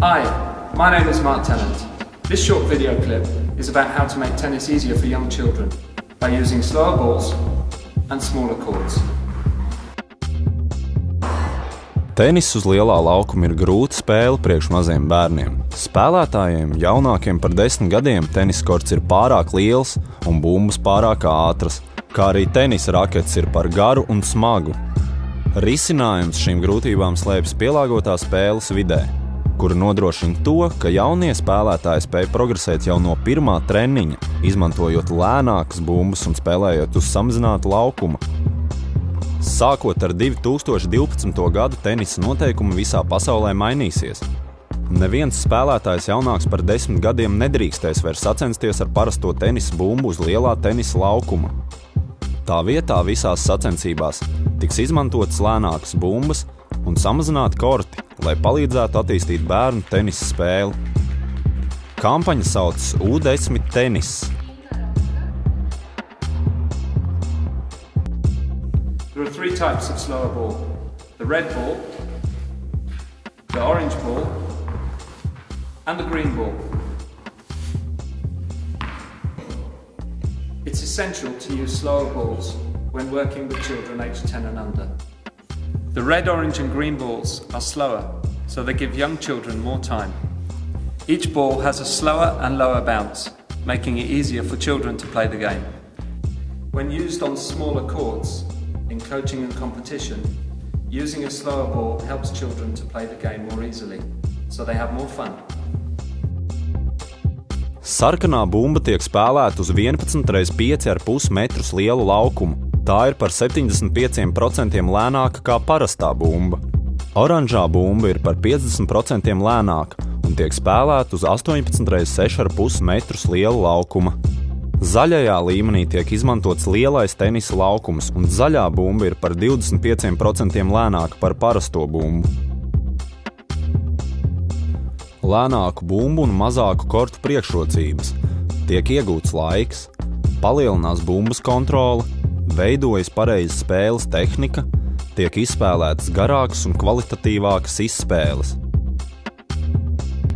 Hi, my name is Mark Tennant. This short video clip is about how to make tennis easier for young children by using slower balls and smaller courts. Tenis uz lielā laukuma ir grūta spēle priekš maziem bērniem. Spēlētājiem jaunākiem par 10 gadiem tenisa korts ir pārāk liels un bumbas pārāk ātras, kā arī tenisa rakets ir par garu un smagu. Risinājums šīm grūtībām slēpjas pielāgotā spēles vidē, kura nodrošina to, ka jaunie spēlētāji spēj progresēt jau no pirmā treniņa, izmantojot lēnākas bumbas un spēlējot uz samazinātu laukumu. Sākot ar 2012. gadu tenisa noteikumi visā pasaulē mainīsies. Neviens spēlētājs jaunāks par 10 gadiem nedrīkstēs vairs sacensties ar parasto tenisa bumbu uz lielā tenisa laukuma. Tā vietā visās sacensībās tiks izmantotas lēnākas bumbas un samazināti korti, lai palīdzētu attīstīt bērnu tenisa spēli. Kampaņa saucas U10 tenis. There are three types of slower ball: the red ball, the orange ball, and the green ball. It's essential to use slower balls when working with children aged 10 and under. The red, orange and green balls are slower, so they give young children more time. Each ball has a slower and lower bounce, making it easier for children to play the game. When used on smaller courts, in coaching and competition, using a slower ball helps children to play the game more easily, so they have more fun. Sarkanā bumba tiek spēlēta uz 11 x 5,5 metrus lielu laukumu. Tā ir par 75% lēnāka kā parastā bumba. Oranžā bumba ir par 50% lēnāka un tiek spēlēta uz 18 x 6,5 metrus lielu laukuma. Zaļajā līmenī tiek izmantots lielais tenisa laukums, un zaļā bumba ir par 25% lēnāka par parasto bumbu. Lēnāku bumbu un mazāku kortu priekšrocības. Tiek iegūts laiks, palielinās bumbas kontrole, veidojas pareiza spēles tehnika, tiek izspēlētas garākas un kvalitatīvākas izspēles.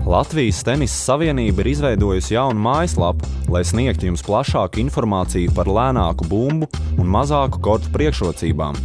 Latvijas Tenisa Savienība ir izveidojusi jaunu mājaslapu, lai sniegtu jums plašāku informāciju par lēnāku bumbu un mazāku kortu priekšrocībām.